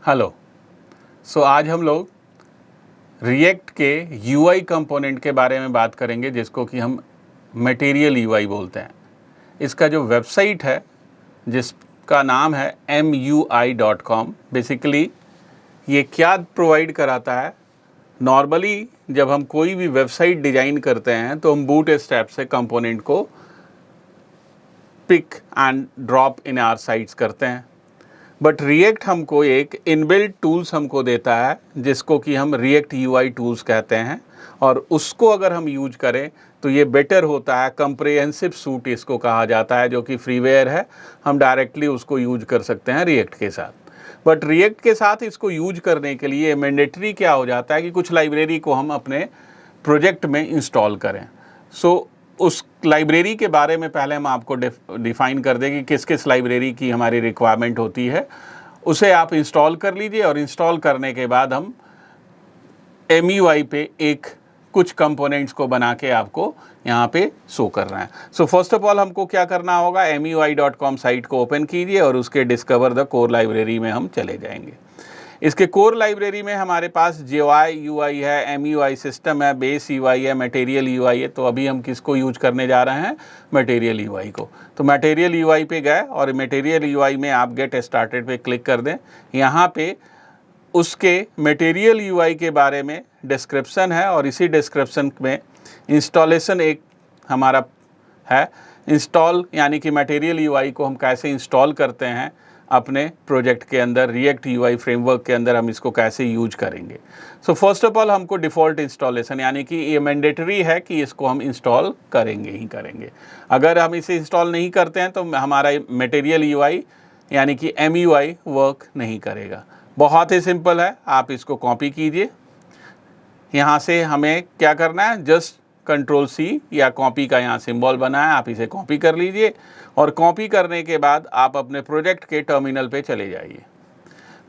Hello. आज हम लोग रिएक्ट के यूआई कंपोनेंट के बारे में बात करेंगे, जिसको कि हम मटेरियल यूआई बोलते हैं। इसका जो वेबसाइट है, जिसका नाम है MUI.com, बेसिकली ये क्या प्रोवाइड कराता है। नॉर्मली जब हम कोई भी वेबसाइट डिज़ाइन करते हैं तो हम बूट स्ट्रैप से कंपोनेंट को pick and drop in our sites करते हैं, बट रिएक्ट हमको एक इनबिल्ट टूल्स हमको देता है, जिसको कि हम रिएक्ट यूआई टूल्स कहते हैं। और उसको अगर हम यूज करें तो ये बेटर होता है। कंप्रिहेंसिव सूट इसको कहा जाता है, जो कि फ्रीवेयर है। हम डायरेक्टली उसको यूज कर सकते हैं रिएक्ट के साथ। बट रिएक्ट के साथ इसको यूज करने के लिए मैंडेटरी क्या हो जाता है कि कुछ लाइब्रेरी को हम अपने प्रोजेक्ट में इंस्टॉल करें। उस लाइब्रेरी के बारे में पहले हम आपको डिफ़ाइन कर दें कि किस किस लाइब्रेरी की हमारी रिक्वायरमेंट होती है। उसे आप इंस्टॉल कर लीजिए, और इंस्टॉल करने के बाद हम MUI पे कुछ कंपोनेंट्स को बना के आपको यहाँ पे शो कर रहे हैं। फर्स्ट ऑफ ऑल हमको क्या करना होगा, MUI.com साइट को ओपन कीजिए और उसके डिस्कवर द कोर लाइब्रेरी में हम चले जाएंगे। इसके कोर लाइब्रेरी में हमारे पास GUI UI है, MUI सिस्टम है, बेस UI है, मटेरियल UI है। तो अभी हम किसको यूज करने जा रहे हैं, मटेरियल UI को। तो मटेरियल UI पे गए और मटेरियल UI में आप गेट स्टार्टेड पे क्लिक कर दें। यहाँ पे उसके मटेरियल UI के बारे में डिस्क्रिप्शन है, और इसी डिस्क्रिप्शन में इंस्टॉलेशन एक हमारा है। इंस्टॉल यानी कि मटेरियल UI को हम कैसे इंस्टॉल करते हैं अपने प्रोजेक्ट के अंदर, रिएक्ट यूआई फ्रेमवर्क के अंदर हम इसको कैसे यूज करेंगे। फर्स्ट ऑफ ऑल हमको डिफ़ॉल्ट इंस्टॉलेशन, यानी कि ये मैंडेटरी है कि इसको हम इंस्टॉल करेंगे ही करेंगे। अगर हम इसे इंस्टॉल नहीं करते हैं तो हमारा मटेरियल यूआई यानी कि MUI वर्क नहीं करेगा। बहुत ही सिंपल है, आप इसको कॉपी कीजिए। यहाँ से हमें क्या करना है, जस्ट Ctrl+C या कॉपी का यहाँ सिंबल बना है, आप इसे कॉपी कर लीजिए। और कॉपी करने के बाद आप अपने प्रोजेक्ट के टर्मिनल पे चले जाइए।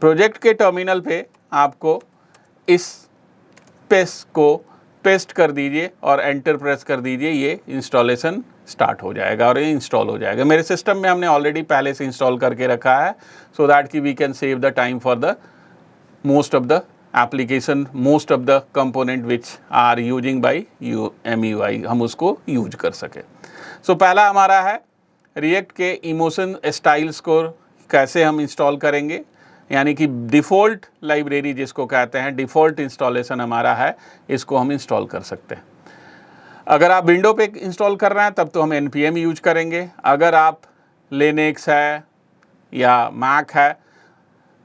प्रोजेक्ट के टर्मिनल पे आपको इस पेस्ट को पेस्ट कर दीजिए और एंटर प्रेस कर दीजिए। ये इंस्टॉलेशन स्टार्ट हो जाएगा और ये इंस्टॉल हो जाएगा। मेरे सिस्टम में हमने ऑलरेडी पहले से इंस्टॉल करके रखा है, सो दैट कि we can save the time for the most of the application, most of the component which are using by MUI, हम उसको यूज कर सके। पहला हमारा है रिएक्ट के इमोशन स्टाइल्स को कैसे हम इंस्टॉल करेंगे, यानी कि डिफ़ॉल्ट लाइब्रेरी जिसको कहते हैं, डिफ़ॉल्ट इंस्टॉलेशन हमारा है, इसको हम इंस्टॉल कर सकते हैं। अगर आप विंडो पे इंस्टॉल कर रहे हैं तब तो हम NPM यूज करेंगे। अगर आप लिनक्स है या मैक है,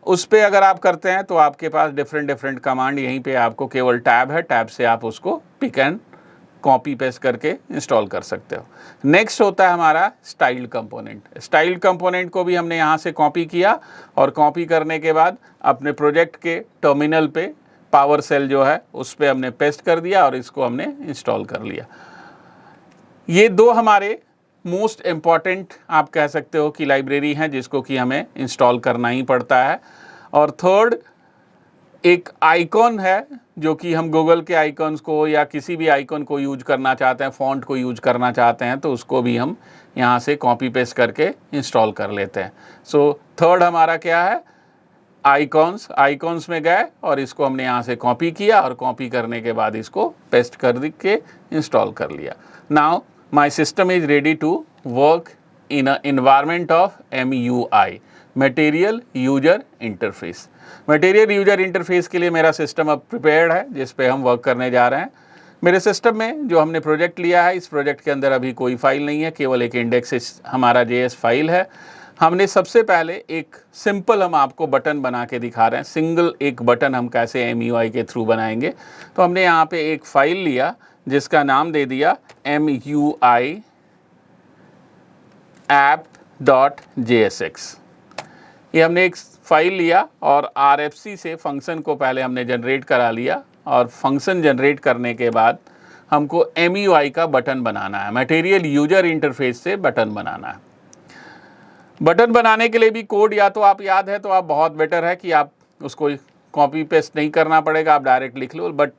उस पर अगर आप करते हैं तो आपके पास डिफरेंट कमांड, यहीं पे आपको केवल टैब है, टैब से आप उसको पिक एंड कॉपी पेस्ट करके इंस्टॉल कर सकते हो। नेक्स्ट होता है हमारा स्टाइल्ड कंपोनेंट। स्टाइल्ड कंपोनेंट को भी हमने यहाँ से कॉपी किया, और कॉपी करने के बाद अपने प्रोजेक्ट के टर्मिनल पे पावर सेल जो है उस पर हमने पेस्ट कर दिया और इसको हमने इंस्टॉल कर लिया। ये दो हमारे मोस्ट इम्पॉर्टेंट आप कह सकते हो कि लाइब्रेरी हैं, जिसको कि हमें इंस्टॉल करना ही पड़ता है। और थर्ड एक आइकॉन है, जो कि हम गूगल के आइकॉन्स को या किसी भी आइकॉन को यूज करना चाहते हैं, फ़ॉन्ट को यूज करना चाहते हैं, तो उसको भी हम यहाँ से कॉपी पेस्ट करके इंस्टॉल कर लेते हैं। थर्ड हमारा क्या है, आइकॉन्स। आइकॉन्स में गए और इसको हमने यहाँ से कॉपी किया, और कॉपी करने के बाद इसको पेस्ट कर के इंस्टॉल कर लिया। Now my system is ready to work in an environment of MUI, Material User Interface। Material User Interface के लिए मेरा सिस्टम अब प्रिपेयर्ड है, जिस पे हम वर्क करने जा रहे हैं। मेरे सिस्टम में जो हमने प्रोजेक्ट लिया है, इस प्रोजेक्ट के अंदर अभी कोई फाइल नहीं है, केवल एक इंडेक्स हमारा JS फाइल है। हमने सबसे पहले एक सिंपल हम आपको बटन बना के दिखा रहे हैं। सिंगल एक बटन हम कैसे MUI के थ्रू बनाएंगे। तो हमने यहाँ पे एक फाइल लिया जिसका नाम दे दिया MUI app.jsx। ये हमने एक फाइल लिया और RFC से फंक्शन को पहले हमने जनरेट करा लिया, और फंक्शन जनरेट करने के बाद हमको MUI का बटन बनाना है, मटेरियल यूजर इंटरफेस से बटन बनाना है। बटन बनाने के लिए भी कोड या तो आप याद है तो आप बहुत बेटर है कि आप उसको कॉपी पेस्ट नहीं करना पड़ेगा, आप डायरेक्ट लिख लो। बट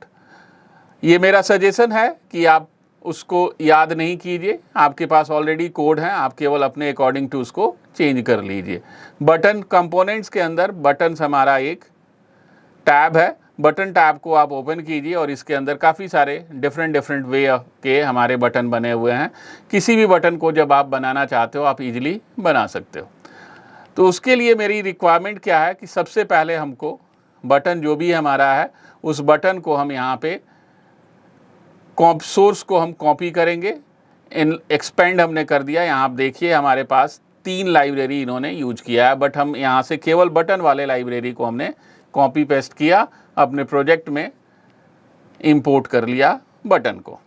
ये मेरा सजेशन है कि आप उसको याद नहीं कीजिए, आपके पास ऑलरेडी कोड है, आप केवल अपने अकॉर्डिंग टू उसको चेंज कर लीजिए। बटन कंपोनेंट्स के अंदर बटन्स हमारा एक टैब है, बटन टैब को आप ओपन कीजिए और इसके अंदर काफ़ी सारे डिफरेंट वे के हमारे बटन बने हुए हैं। किसी भी बटन को जब आप बनाना चाहते हो आप इजीली बना सकते हो। तो उसके लिए मेरी रिक्वायरमेंट क्या है कि सबसे पहले हमको बटन जो भी हमारा है उस बटन को हम यहाँ पे सोर्स को हम कॉपी करेंगे। एक्सपेंड हमने कर दिया। यहाँ आप देखिए हमारे पास 3 लाइब्रेरी इन्होंने यूज किया है, बट हम यहाँ से केवल बटन वाले लाइब्रेरी को हमने कॉपी पेस्ट किया, अपने प्रोजेक्ट में इंपोर्ट कर लिया बटन को।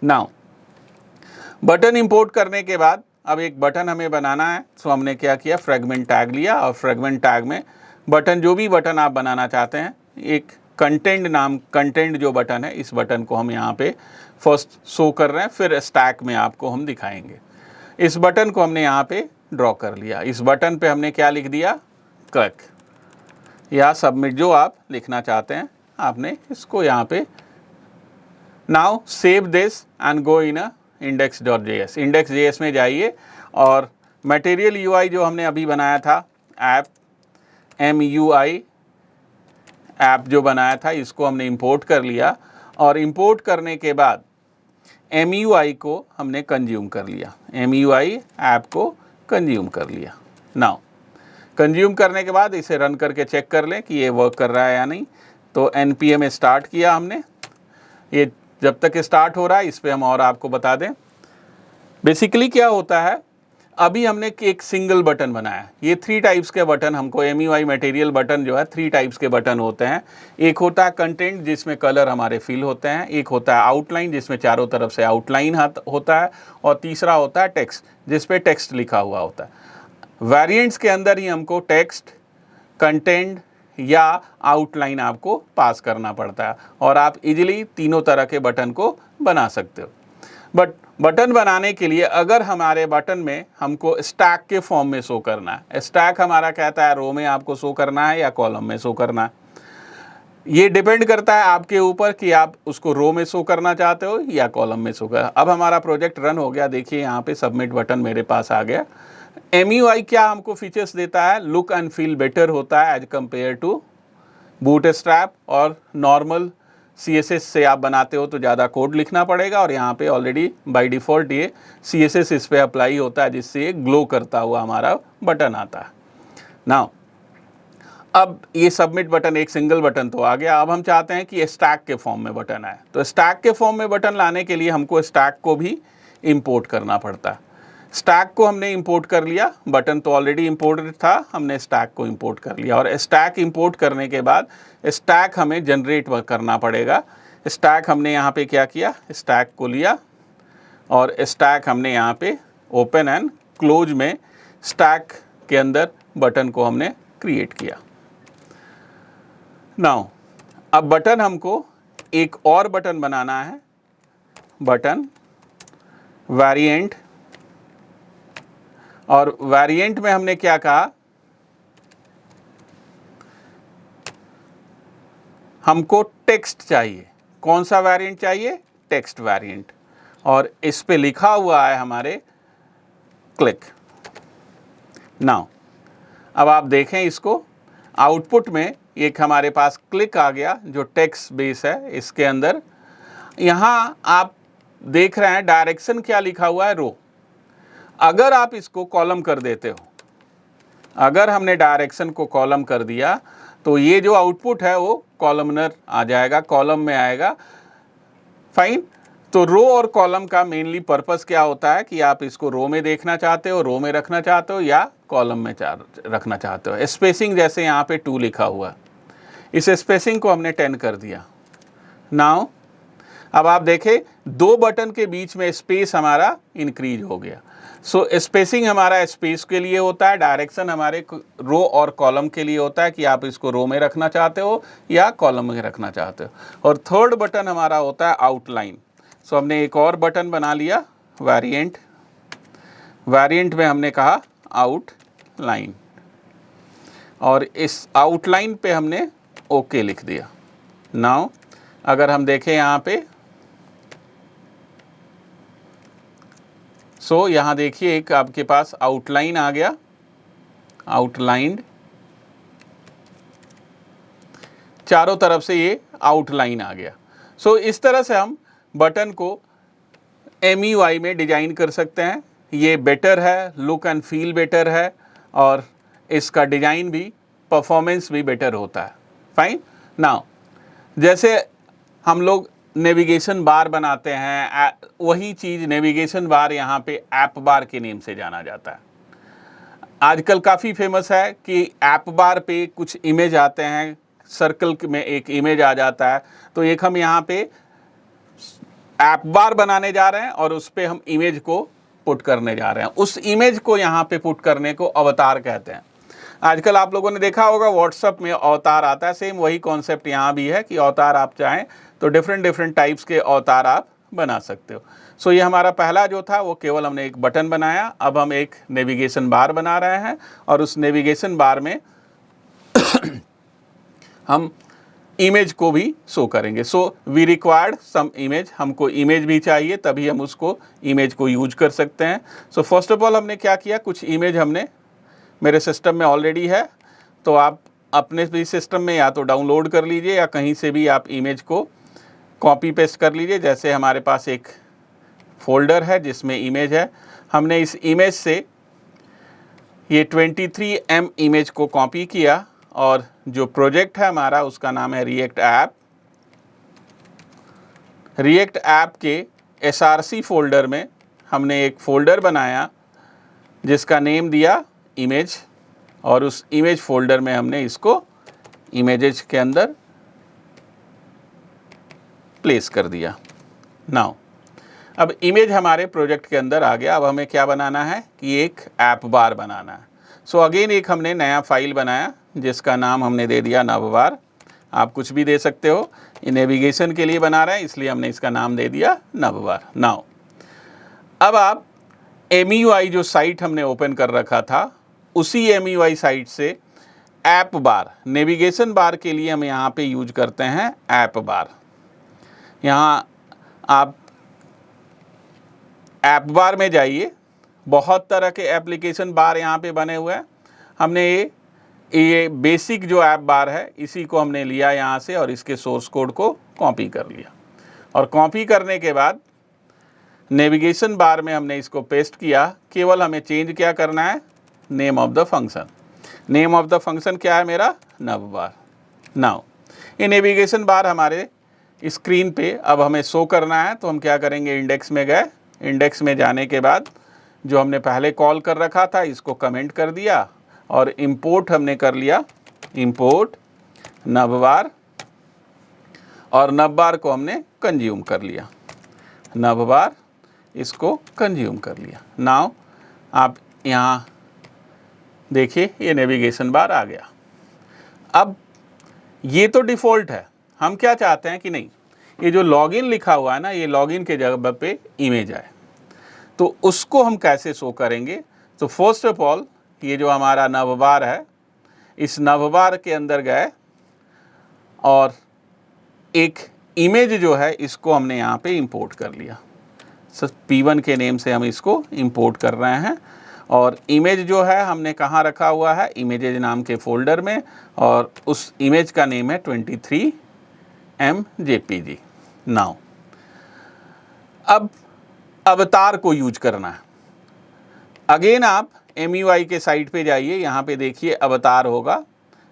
नाउ बटन इंपोर्ट करने के बाद अब एक बटन हमें बनाना है, सो हमने क्या किया, फ्रेगमेंट टैग लिया और फ्रेगमेंट टैग में बटन जो भी बटन आप बनाना चाहते हैं, एक कंटेंट जो बटन है इस बटन को हम यहाँ पे फर्स्ट शो कर रहे हैं, फिर स्टैक में आपको हम दिखाएंगे। इस बटन को हमने यहाँ पे ड्रॉ कर लिया। इस बटन पे हमने क्या लिख दिया, क्लिक या सबमिट, जो आप लिखना चाहते हैं आपने इसको यहाँ पे। Now save this and go in index.js। index.js में जाइए और मटेरियल UI जो हमने अभी बनाया था, ऐप MUI ऐप जो बनाया था, इसको हमने इंपोर्ट कर लिया और इंपोर्ट करने के बाद MUI को हमने कंज्यूम कर लिया। MUI ऐप को कंज्यूम कर लिया। नाउ कंज्यूम करने के बाद इसे रन करके चेक कर लें कि ये वर्क कर रहा है या नहीं। तो npm स्टार्ट किया हमने, ये जब तक स्टार्ट हो रहा है इस पर हम और आपको बता दें बेसिकली क्या होता है। अभी हमने एक सिंगल बटन बनाया। ये 3 टाइप्स के बटन हमको MUI मटेरियल बटन जो है 3 टाइप्स के बटन होते हैं। एक होता है कंटेंट जिसमें कलर हमारे फिल होते हैं, एक होता है आउटलाइन जिसमें चारों तरफ से आउटलाइन होता है, और तीसरा होता है टेक्स्ट जिस पे टेक्स्ट लिखा हुआ होता है। वेरिएंट्स के अंदर ही हमको टेक्स्ट, कंटेंट या आउटलाइन आपको पास करना पड़ता है और आप इजीली तीनों तरह के बटन को बना सकते हो। बट बटन बनाने के लिए अगर हमारे बटन में हमको स्टैक के फॉर्म में शो करना है, स्टैक हमारा कहता है रो में आपको शो करना है या कॉलम में शो करना है, ये डिपेंड करता है आपके ऊपर कि आप उसको रो में शो करना चाहते हो या कॉलम में शो करना। अब हमारा प्रोजेक्ट रन हो गया, देखिए यहाँ पे सबमिट बटन मेरे पास आ गया। MUI क्या हमको फीचर्स देता है, लुक एंड फील बेटर होता है एज कंपेयर टू बूटस्ट्रैप, और नॉर्मल CSS से आप बनाते हो तो ज़्यादा कोड लिखना पड़ेगा, और यहाँ पे ऑलरेडी बाय डिफ़ॉल्ट ये CSS इस पर अप्लाई होता है जिससे ये ग्लो करता हुआ हमारा बटन आता है। नाउ अब ये सबमिट बटन एक सिंगल बटन तो आ गया। अब हम चाहते हैं कि स्टैक के फॉर्म में बटन आए, तो स्टैक के फॉर्म में बटन लाने के लिए हमको स्टैक को भी इंपोर्ट करना पड़ता है। स्टैक को हमने इंपोर्ट कर लिया, बटन तो ऑलरेडी इंपोर्टेड था, हमने स्टैक को इंपोर्ट कर लिया, और स्टैक इंपोर्ट करने के बाद स्टैक हमें जनरेट करना पड़ेगा। स्टैक हमने यहाँ पे क्या किया, स्टैक को लिया और स्टैक हमने यहाँ पे ओपन एंड क्लोज में स्टैक के अंदर बटन को हमने क्रिएट किया। नाउ अब बटन हमको एक और बटन बनाना है, बटन वेरिएंट, और वेरिएंट में हमने क्या कहा, हमको टेक्स्ट चाहिए। कौन सा वेरिएंट चाहिए, टेक्स्ट वेरिएंट, और इस पे लिखा हुआ है हमारे क्लिक। नाउ अब आप देखें इसको, आउटपुट में एक हमारे पास क्लिक आ गया जो टेक्स्ट बेस है। इसके अंदर यहाँ आप देख रहे हैं डायरेक्शन क्या लिखा हुआ है, रो। अगर आप इसको कॉलम कर देते हो, अगर हमने डायरेक्शन को कॉलम कर दिया तो ये जो आउटपुट है वो कॉलमनर आ जाएगा, कॉलम में आएगा। फाइन। तो रो और कॉलम का मेनली पर्पस क्या होता है कि आप इसको रो में देखना चाहते हो, रो में रखना चाहते हो, या कॉलम में रखना चाहते हो। स्पेसिंग जैसे यहाँ पे 2 लिखा हुआ, इस स्पेसिंग को हमने 10 कर दिया। नाउ अब आप देखें 2 बटन के बीच में स्पेस हमारा इंक्रीज हो गया। सो स्पेसिंग हमारा स्पेस के लिए होता है, डायरेक्शन हमारे रो और कॉलम के लिए होता है कि आप इसको रो में रखना चाहते हो या कॉलम में रखना चाहते हो। और थर्ड बटन हमारा होता है आउटलाइन। सो हमने एक और बटन बना लिया, वेरिएंट। वेरिएंट में हमने कहा आउटलाइन, और इस आउटलाइन पे हमने ओके लिख दिया। नाउ अगर हम देखें यहाँ पे सो यहाँ देखिए एक आपके पास आउटलाइन आ गया, आउटलाइंड, चारों तरफ से ये आउटलाइन आ गया। सो इस तरह से हम बटन को MUI में डिजाइन कर सकते हैं। ये बेटर है, लुक एंड फील बेटर है और इसका डिजाइन भी, परफॉर्मेंस भी बेटर होता है। फाइन। नाउ जैसे हम लोग नेविगेशन बार बनाते हैं, वही चीज़ नेविगेशन बार यहाँ पे ऐप बार के नेम से जाना जाता है। आजकल काफ़ी फेमस है कि ऐप बार पे कुछ इमेज आते हैं, सर्कल में एक इमेज आ जाता है, तो एक हम यहाँ पे ऐप बार बनाने जा रहे हैं और उस पे हम इमेज को पुट करने जा रहे हैं। उस इमेज को यहाँ पे पुट करने को अवतार कहते हैं। आजकल आप लोगों ने देखा होगा व्हाट्सएप में अवतार आता है, सेम वही कॉन्सेप्ट यहाँ भी है कि अवतार आप चाहें तो डिफरेंट टाइप्स के अवतार आप बना सकते हो। सो ये हमारा पहला जो था वो केवल हमने एक बटन बनाया। अब हम एक नेविगेशन बार बना रहे हैं और उस नेविगेशन बार में हम इमेज को भी शो करेंगे। So we required some image, हमको इमेज भी चाहिए, तभी हम उसको इमेज को यूज कर सकते हैं। सो फर्स्ट ऑफ ऑल हमने क्या किया, कुछ इमेज हमने मेरे सिस्टम में ऑलरेडी है, तो आप अपने भी सिस्टम में या तो डाउनलोड कर लीजिए या कहीं से भी आप इमेज को कॉपी पेस्ट कर लीजिए। जैसे हमारे पास एक फोल्डर है जिसमें इमेज है, हमने इस इमेज से ये 23M इमेज को कॉपी किया और जो प्रोजेक्ट है हमारा उसका नाम है रिएक्ट ऐप। रिएक्ट ऐप के SRC फोल्डर में हमने एक फोल्डर बनाया जिसका नेम दिया इमेज और उस इमेज फोल्डर में हमने इसको इमेजेस के अंदर प्लेस कर दिया। नाउ अब इमेज हमारे प्रोजेक्ट के अंदर आ गया। अब हमें क्या बनाना है कि एक ऐप बार बनाना है। सो अगेन एक हमने नया फाइल बनाया जिसका नाम हमने दे दिया नवबार। आप कुछ भी दे सकते हो, ये नेविगेशन के लिए बना रहे हैं इसलिए हमने इसका नाम दे दिया नवबार। नाउ अब आप MUI जो साइट हमने ओपन कर रखा था उसी MUI साइट से ऐप बार, नेविगेशन बार के लिए हम यहाँ पे यूज करते हैं ऐप बार। यहाँ आप ऐप बार में जाइए, बहुत तरह के एप्लीकेशन बार यहाँ पे बने हुए हैं। हमने ये बेसिक जो ऐप बार है इसी को हमने लिया यहाँ से और इसके सोर्स कोड को कॉपी कर लिया और कॉपी करने के बाद नेविगेशन बार में हमने इसको पेस्ट किया। केवल हमें चेंज क्या करना है, name of the function. Name of the function क्या है मेरा, नवबार। नाउ ये नेविगेशन बार हमारे स्क्रीन पे अब हमें शो करना है, तो हम क्या करेंगे, इंडेक्स में गए, इंडेक्स में जाने के बाद जो हमने पहले कॉल कर रखा था इसको कमेंट कर दिया और इंपोर्ट हमने कर लिया, इंपोर्ट नवबार, और नवबार को हमने कंज्यूम कर लिया, नवबार इसको कंज्यूम कर लिया। नाउ आप यहाँ देखिए ये नेविगेशन बार आ गया। अब ये तो डिफ़ॉल्ट है, हम क्या चाहते हैं कि नहीं, ये जो लॉगिन लिखा हुआ है ना, ये लॉगिन के जगह पे इमेज आए, तो उसको हम कैसे शो करेंगे। तो फर्स्ट ऑफ ऑल ये जो हमारा नवबार है, इस नवबार के अंदर गए और एक इमेज जो है इसको हमने यहाँ पे इंपोर्ट कर लिया। P1 के नेम से हम इसको इंपोर्ट कर रहे हैं और इमेज जो है हमने कहाँ रखा हुआ है, इमेजेज नाम के फोल्डर में, और उस इमेज का नेम है 23M JPG। नाउ अब अवतार को यूज करना है। अगेन आप MUI के साइट पे जाइए, यहाँ पे देखिए अवतार होगा,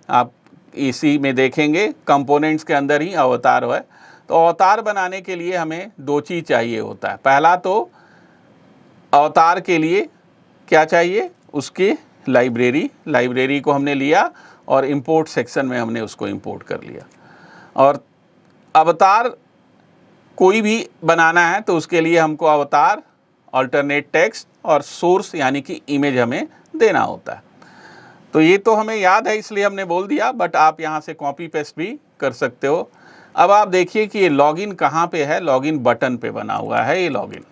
आप इसी में देखेंगे कंपोनेंट्स के अंदर ही अवतार है। तो अवतार बनाने के लिए हमें दो चीज़ चाहिए होता है। पहला तो अवतार के लिए क्या चाहिए, उसकी लाइब्रेरी को हमने लिया और इंपोर्ट सेक्शन में हमने उसको इंपोर्ट कर लिया। और अवतार कोई भी बनाना है तो उसके लिए हमको अवतार, अल्टरनेट टेक्स्ट और सोर्स यानी कि इमेज हमें देना होता है। तो ये तो हमें याद है इसलिए हमने बोल दिया, बट आप यहाँ से कॉपी पेस्ट भी कर सकते हो। अब आप देखिए कि ये लॉगिन कहाँ पे है, लॉगिन बटन पे बना हुआ है ये लॉगिन।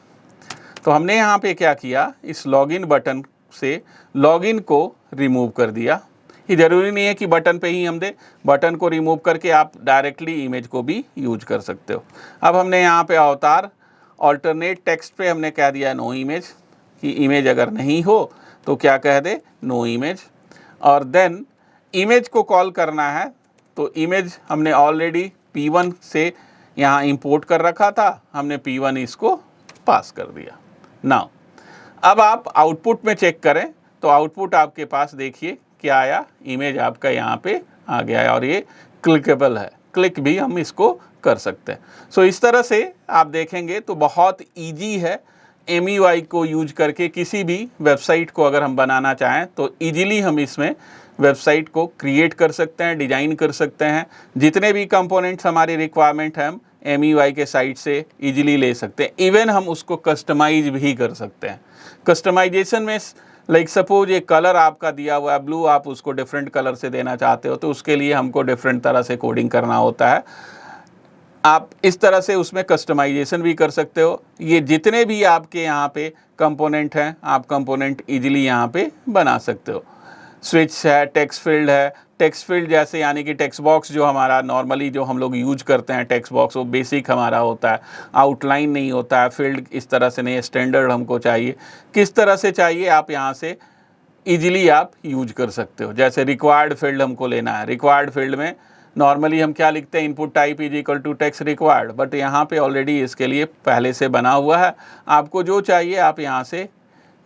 तो हमने यहाँ पे क्या किया, इस लॉगिन बटन से लॉगिन को रिमूव कर दिया। ये ज़रूरी नहीं है कि बटन पे ही हम दें, बटन को रिमूव करके आप डायरेक्टली इमेज को भी यूज कर सकते हो। अब हमने यहाँ पे अवतार, अल्टरनेट टेक्स्ट पे हमने कह दिया नो इमेज, कि इमेज अगर नहीं हो तो क्या कह दे, नो इमेज। और देन इमेज को कॉल करना है तो इमेज हमने ऑलरेडी P1 से यहाँ इंपोर्ट कर रखा था, हमने P1 इसको पास कर दिया। नाउ अब आप आउटपुट में चेक करें तो आउटपुट आपके पास देखिए क्या आया, इमेज आपका यहाँ पे आ गया है और ये क्लिकेबल है, क्लिक भी हम इसको कर सकते हैं। सो इस तरह से आप देखेंगे तो बहुत ईजी है MUI को यूज करके किसी भी वेबसाइट को अगर हम बनाना चाहें तो ईजिली हम इसमें वेबसाइट को क्रिएट कर सकते हैं, डिज़ाइन कर सकते हैं। जितने भी कंपोनेंट्स हमारी रिक्वायरमेंट है हम MUI के साइट से ईजिली ले सकते हैं। इवन हम उसको कस्टमाइज भी कर सकते हैं। कस्टमाइजेशन में लाइक सपोज ये कलर आपका दिया हुआ है ब्लू, आप उसको डिफरेंट कलर से देना चाहते हो तो उसके लिए हमको डिफरेंट तरह से कोडिंग करना होता है। आप इस तरह से उसमें कस्टमाइजेशन भी कर सकते हो। ये जितने भी आपके यहाँ पे कंपोनेंट हैं आप कंपोनेंट इजीली यहाँ पे बना सकते हो। स्विच है, टेक्स्ट फील्ड है, टेक्स्ट फील्ड जैसे यानी कि टेक्स्ट बॉक्स जो हमारा नॉर्मली जो हम लोग यूज करते हैं टेक्स्ट बॉक्स वो बेसिक हमारा होता है, आउटलाइन नहीं होता है, फील्ड इस तरह से नहीं है, स्टैंडर्ड हमको चाहिए। किस तरह से चाहिए आप यहाँ से ईजिली आप यूज कर सकते हो। जैसे रिक्वायर्ड फील्ड हमको लेना है, रिक्वायर्ड फील्ड में नॉर्मली हम क्या लिखते हैं, input type is equal to text required, but यहाँ पे ऑलरेडी इसके लिए पहले से बना हुआ है। आपको जो चाहिए आप यहाँ से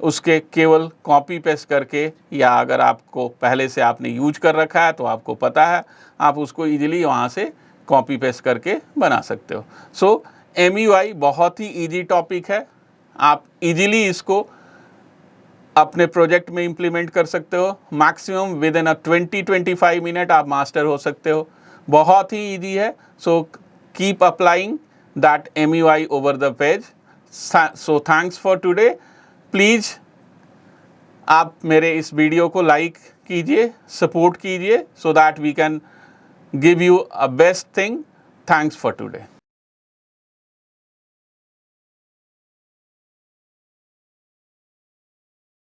उसके केवल कॉपी पेस्ट करके, या अगर आपको पहले से आपने यूज कर रखा है तो आपको पता है, आप उसको इजीली वहाँ से कॉपी पेस्ट करके बना सकते हो। सो MUI बहुत ही इजी टॉपिक है, आप इजीली इसको अपने प्रोजेक्ट में इम्प्लीमेंट कर सकते हो। मैक्सिमम विद इन 20-25 मिनट आप मास्टर हो सकते हो। बहुत ही इजी है। So keep applying that MUI over the page. So thanks for today. Please आप मेरे इस वीडियो को लाइक कीजिए, सपोर्ट कीजिए, so that we can give you a best thing. Thanks for today.